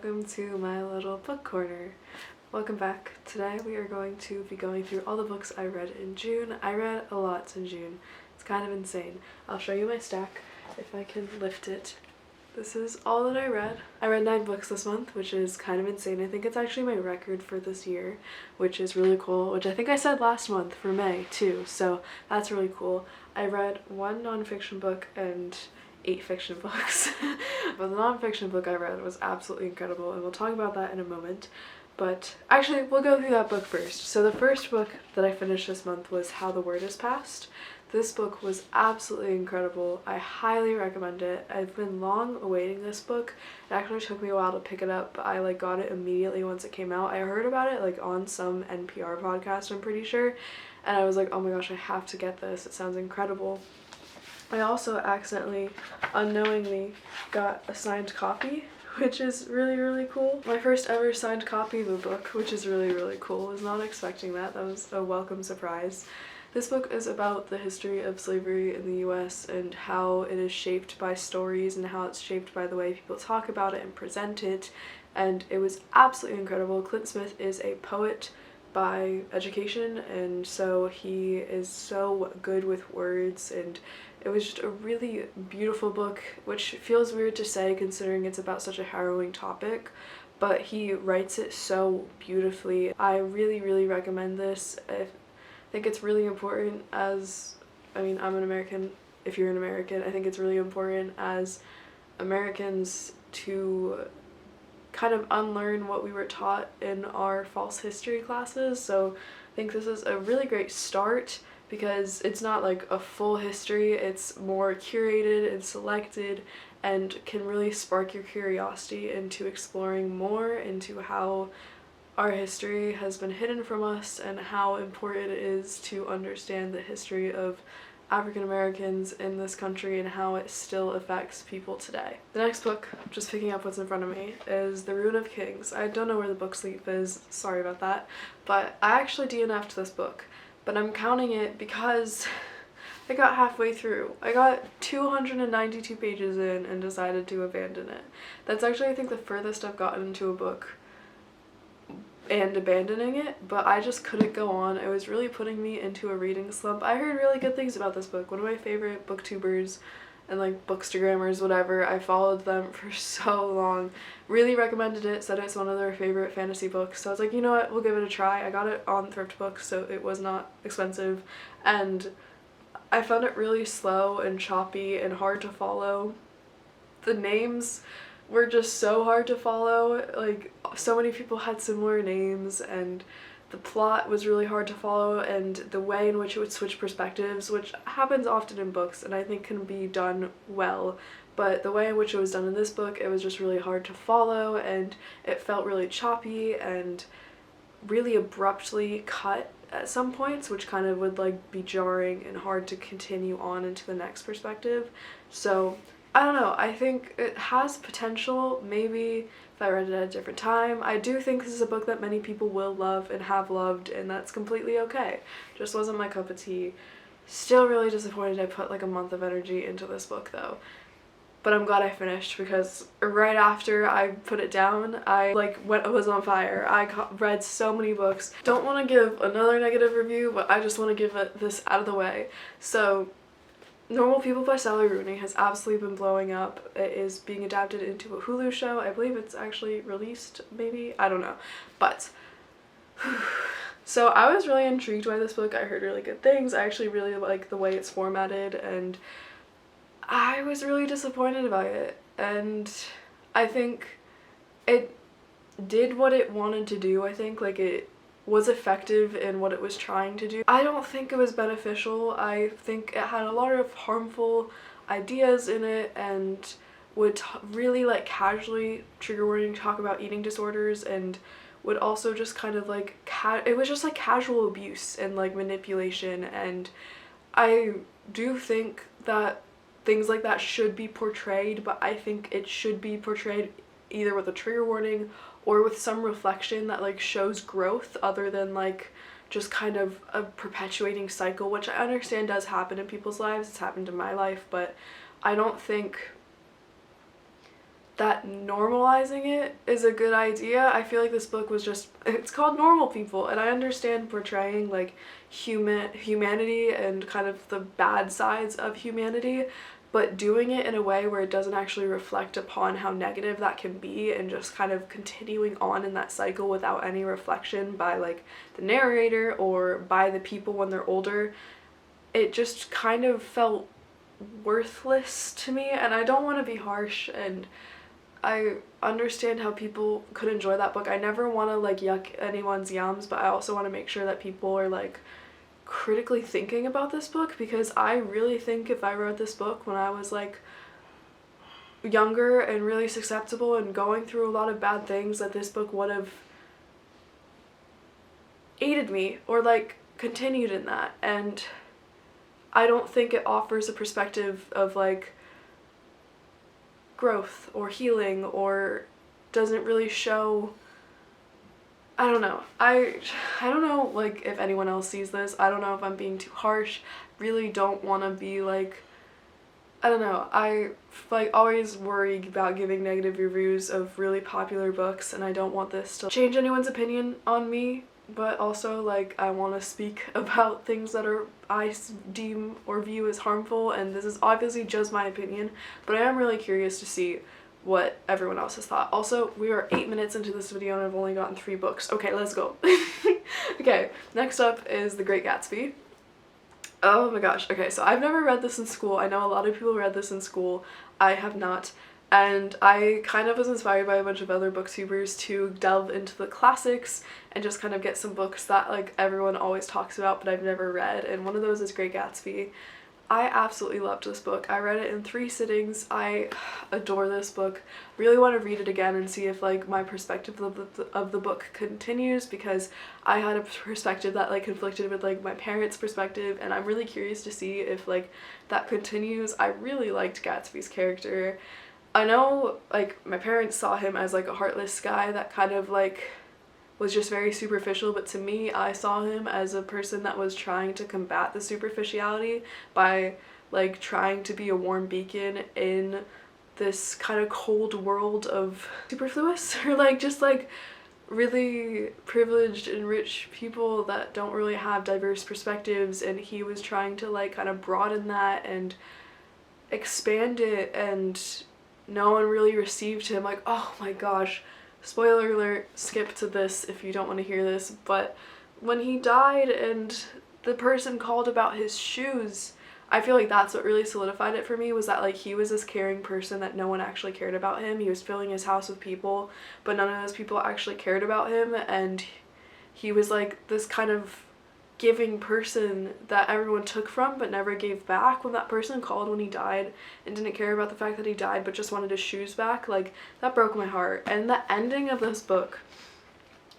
welcome to my little book corner. Welcome back. Today we are going to be going through all the books I read in June. I read a lot in June. It's kind of insane. I'll show you my stack if I can lift it. This is all that I read. I read 9 books this month, which is kind of insane. I think it's actually my record for this year, which is really cool, which I think I said last month for May too, so that's really cool. I read 1 nonfiction book and 8 fiction books. But the nonfiction book I read was absolutely incredible, and we'll talk about that in a moment. But actually, we'll go through that book first. So the first book that I finished this month was How the Word is Passed. This book was absolutely incredible. I highly recommend it. I've been long awaiting this book. It actually took me a while to pick it up, but I got it immediately once it came out. I heard about it on some NPR podcast, I'm pretty sure, and I was like, oh my gosh, I have to get this. It sounds incredible. I also accidentally, unknowingly, got a signed copy, which is really, really cool. My first ever signed copy of a book, which is really, really cool. I was not expecting that. That was a welcome surprise. This book is about the history of slavery in the US and how it is shaped by stories and how it's shaped by the way people talk about it and present it. And it was absolutely incredible. Clint Smith is a poet by education, and so he is so good with words, and it was just a really beautiful book, which feels weird to say considering it's about such a harrowing topic, but he writes it so beautifully. I really, really recommend this. I think it's really important I'm an American, if you're an American, I think it's really important as Americans to kind of unlearn what we were taught in our false history classes. So I think this is a really great start because it's not like a full history, it's more curated and selected and can really spark your curiosity into exploring more into how our history has been hidden from us and how important it is to understand the history of African Americans in this country and how it still affects people today. The next book, just picking up what's in front of me, is The Rune of Kings. I don't know where the book sleep is, sorry about that, but I actually DNF'd this book, but I'm counting it because I got halfway through. I got 292 pages in and decided to abandon it. That's actually, I think, the furthest I've gotten into a book and abandoning it, but I just couldn't go on. It was really putting me into a reading slump. I heard really good things about this book. One of my favorite booktubers and bookstagrammers, whatever, I followed them for so long, really recommended it, said it's one of their favorite fantasy books, so I was like, you know what, we'll give it a try. I got it on Thrift Books, so it was not expensive, and I found it really slow and choppy and hard to follow. The names were just so hard to follow, so many people had similar names, and the plot was really hard to follow, and the way in which it would switch perspectives, which happens often in books and I think can be done well, but the way in which it was done in this book, it was just really hard to follow, and it felt really choppy and really abruptly cut at some points, which kind of would be jarring and hard to continue on into the next perspective. So I don't know, I think it has potential, maybe if I read it at a different time. I do think this is a book that many people will love and have loved, and that's completely okay. Just wasn't my cup of tea. Still really disappointed I put a month of energy into this book though. But I'm glad I finished because right after I put it down, I was on fire. I read so many books. Don't want to give another negative review, but I just want to give this out of the way. So Normal People by Sally Rooney has absolutely been blowing up. It is being adapted into a Hulu show. I believe it's actually released, maybe? I don't know. But, so I was really intrigued by this book. I heard really good things. I actually really like the way it's formatted, and I was really disappointed by it. And I think it did what it wanted to do. I think it was effective in what it was trying to do. I don't think it was beneficial. I think it had a lot of harmful ideas in it and would really casually, trigger warning, talk about eating disorders, and would also just kind of it was just casual abuse and manipulation, and I do think that things like that should be portrayed, but I think it should be portrayed either with a trigger warning or with some reflection that shows growth other than just kind of a perpetuating cycle, which I understand does happen in people's lives. It's happened in my life, but I don't think that normalizing it is a good idea. I feel like this book was just, it's called Normal People, and I understand portraying like humanity and kind of the bad sides of humanity, but doing it in a way where it doesn't actually reflect upon how negative that can be, and just kind of continuing on in that cycle without any reflection by like the narrator or by the people when they're older. It just kind of felt worthless to me, and I don't want to be harsh, and I understand how people could enjoy that book. I never want to like yuck anyone's yums, but I also want to make sure that people are like critically thinking about this book, because I really think if I wrote this book when I was like younger and really susceptible and going through a lot of bad things, that this book would have aided me or like continued in that. And I don't think it offers a perspective of like growth or healing, or doesn't really show, I don't know. I don't know like if anyone else sees this. I don't know if I'm being too harsh. Really don't want to be like, I don't know. I like always worry about giving negative reviews of really popular books, and I don't want this to change anyone's opinion on me, but also like I want to speak about things that I deem or view as harmful, and this is obviously just my opinion, but I am really curious to see what everyone else has thought. Also, we are 8 minutes into this video and I've only gotten 3 books. Okay, let's go. Okay, next up is The Great Gatsby. Oh my gosh. Okay, so I've never read this in school. I know a lot of people read this in school. I have not. And I kind of was inspired by a bunch of other booktubers to delve into the classics and just kind of get some books that like everyone always talks about but I've never read, and one of those is Great Gatsby. I absolutely loved this book. I read it in 3 sittings. I adore this book. Really want to read it again and see if like my perspective of the book continues, because I had a perspective that like conflicted with like my parents' perspective, and I'm really curious to see if like that continues. I really liked Gatsby's character. I know like my parents saw him as like a heartless guy that kind of like was just very superficial, but to me I saw him as a person that was trying to combat the superficiality by like trying to be a warm beacon in this kind of cold world of superfluous or like just like really privileged and rich people that don't really have diverse perspectives, and he was trying to like kind of broaden that and expand it, and no one really received him. Like, oh my gosh, spoiler alert, skip to this if you don't want to hear this, but when he died and the person called about his shoes, I feel like that's what really solidified it for me, was that like he was this caring person that no one actually cared about him. He was filling his house with people, but none of those people actually cared about him, and he was like this kind of giving person that everyone took from but never gave back. When that person called when he died and didn't care about the fact that he died but just wanted his shoes back, like that broke my heart. And the ending of this book,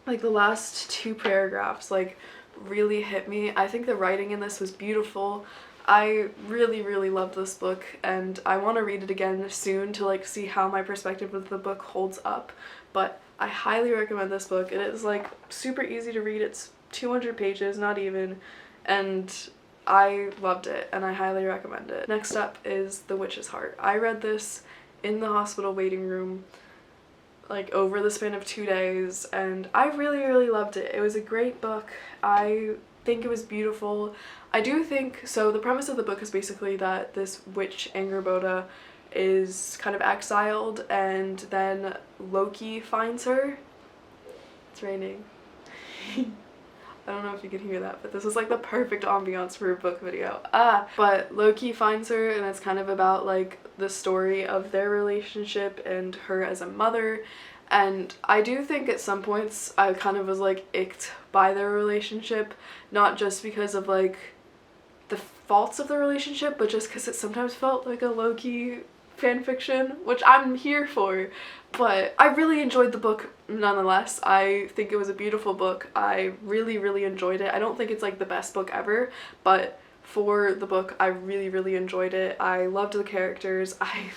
like the last 2 paragraphs, like really hit me. I think the writing in this was beautiful. I really loved this book, and I want to read it again soon to like see how my perspective of the book holds up, but I highly recommend this book. It is like super easy to read. It's 200 pages, not even, and I loved it and I highly recommend it. Next up is The Witch's Heart. I read this in the hospital waiting room like over the span of 2 days, and I really loved it. It was a great book. I think it was beautiful. I do think, so the premise of the book is basically that this witch Angerboda is kind of exiled, and then Loki finds her. It's raining. I don't know if you can hear that, but this is like the perfect ambiance for a book video. But Loki finds her, and it's kind of about like the story of their relationship and her as a mother. And I do think at some points I kind of was like icked by their relationship, not just because of like the faults of the relationship, but just because it sometimes felt like a Loki fanfiction, which I'm here for. But I really enjoyed the book nonetheless. I think it was a beautiful book. I really enjoyed it. I don't think it's like the best book ever, but for the book I really enjoyed it. I loved the characters. I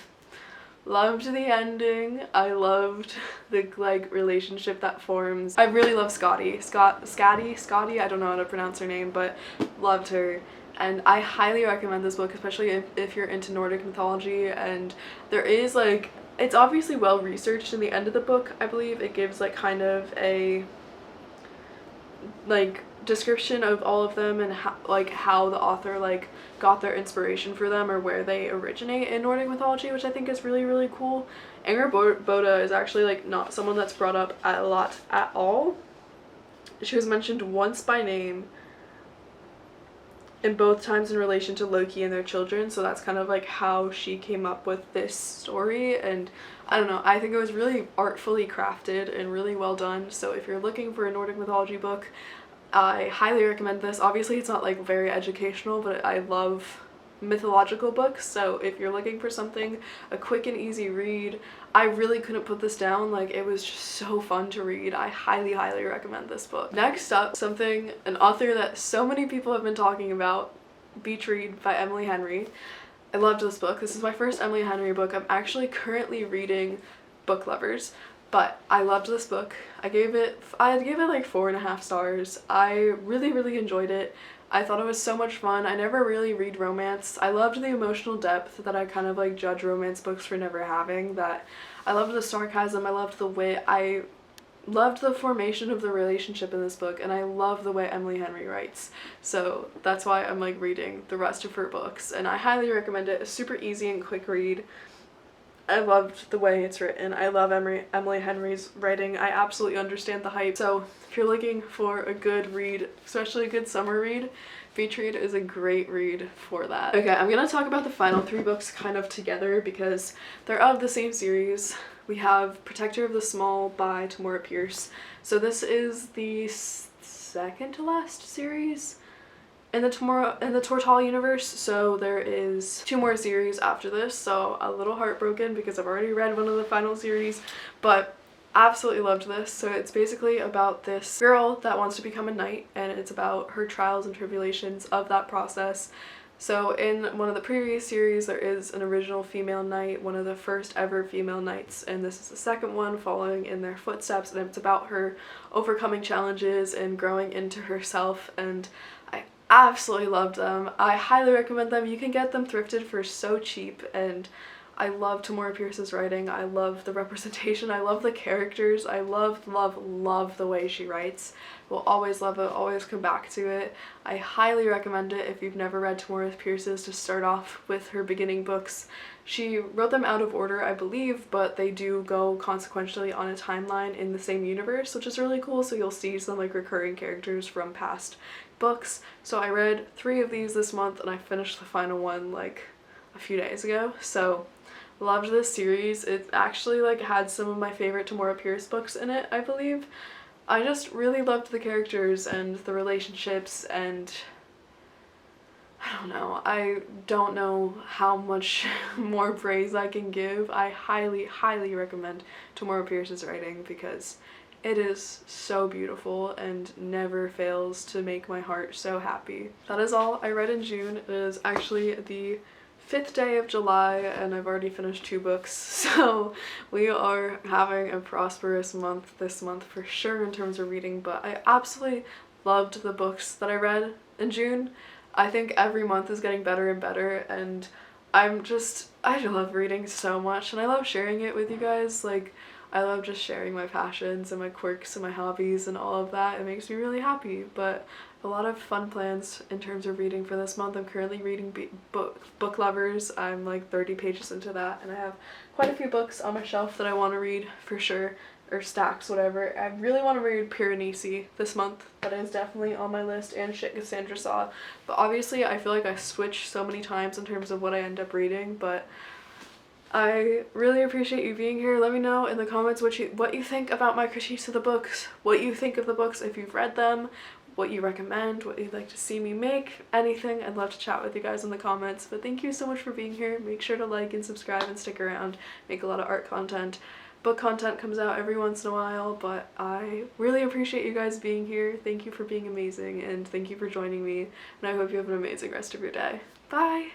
loved the ending. I loved the like relationship that forms. I really love Scotty, I don't know how to pronounce her name, but loved her. And I highly recommend this book, especially if you're into Nordic mythology. And there is like it's obviously well researched. In the end of the book, I believe it gives like kind of a like description of all of them and how the author like got their inspiration for them or where they originate in Nordic mythology, which I think is really, really cool. Boda is actually like not someone that's brought up a lot at all. She was mentioned once by name in both times in relation to Loki and their children, so that's kind of like how she came up with this story. And I don't know, I think it was really artfully crafted and really well done. So if you're looking for a Nordic mythology book, I highly recommend this. Obviously it's not like very educational, but I love mythological books, so if you're looking for something, a quick and easy read, I really couldn't put this down. Like, it was just so fun to read. I highly, highly recommend this book. Next up, an author that so many people have been talking about, Beach Read by Emily Henry. I loved this book. This is my first Emily Henry book. I'm actually currently reading Book Lovers, but I loved this book. I'd give it like 4.5 stars. I really, really enjoyed it. I thought it was so much fun. I never really read romance. I loved the emotional depth that I kind of like judge romance books for never having. That I loved the sarcasm, I loved the wit, I loved the formation of the relationship in this book, and I love the way Emily Henry writes. So that's why I'm like reading the rest of her books, and I highly recommend it. A super easy and quick read. I loved the way it's written. I love Emily Henry's writing. I absolutely understand the hype. So if you're looking for a good read, especially a good summer read, Beach Read is a great read for that. Okay, I'm gonna talk about the final 3 books kind of together because they're of the same series. We have Protector of the Small by Tamora Pierce. So this is the second to last series in the Tortall universe, so there is 2 more series after this, so a little heartbroken because I've already read one of the final series, but absolutely loved this. So it's basically about this girl that wants to become a knight, and it's about her trials and tribulations of that process. So in one of the previous series there is an original female knight, one of the first ever female knights, and this is the second one following in their footsteps, and it's about her overcoming challenges and growing into herself, and I absolutely loved them. I highly recommend them. You can get them thrifted for so cheap, and I love Tamora Pierce's writing. I love the representation. I love the characters. I love, love, love the way she writes. Will always love it, always come back to it. I highly recommend it if you've never read Tamora Pierce's to start off with her beginning books. She wrote them out of order, I believe, but they do go consequentially on a timeline in the same universe, which is really cool. So you'll see some like recurring characters from past books. So I read 3 of these this month, and I finished the final one like a few days ago. So loved this series. It actually like had some of my favorite Tamora Pierce books in it, I believe. I just really loved the characters and the relationships, and I don't know how much more praise I can give. I highly, highly recommend Tamora Pierce's writing because it is so beautiful and never fails to make my heart so happy. That is all I read in June. It is actually the 5th day of July, and I've already finished 2 books, so we are having a prosperous month this month for sure in terms of reading. But I absolutely loved the books that I read in June. I think every month is getting better and better, and I love reading so much, and I love sharing it with you guys. Like, I love just sharing my passions and my quirks and my hobbies and all of that. It makes me really happy. But a lot of fun plans in terms of reading for this month. I'm currently reading Book Lovers. I'm like 30 pages into that, and I have quite a few books on my shelf that I want to read for sure, or stacks, whatever. I really want to read Piranesi this month. That is definitely on my list, and Shit Cassandra Saw. But obviously I feel like I switch so many times in terms of what I end up reading, but I really appreciate you being here. Let me know in the comments what you think about my critiques of the books, what you think of the books if you've read them, what you recommend, what you'd like to see me make, anything. I'd love to chat with you guys in the comments. But thank you so much for being here. Make sure to like and subscribe and stick around. Make a lot of art content. Book content comes out every once in a while, but I really appreciate you guys being here. Thank you for being amazing, and thank you for joining me, and I hope you have an amazing rest of your day. Bye!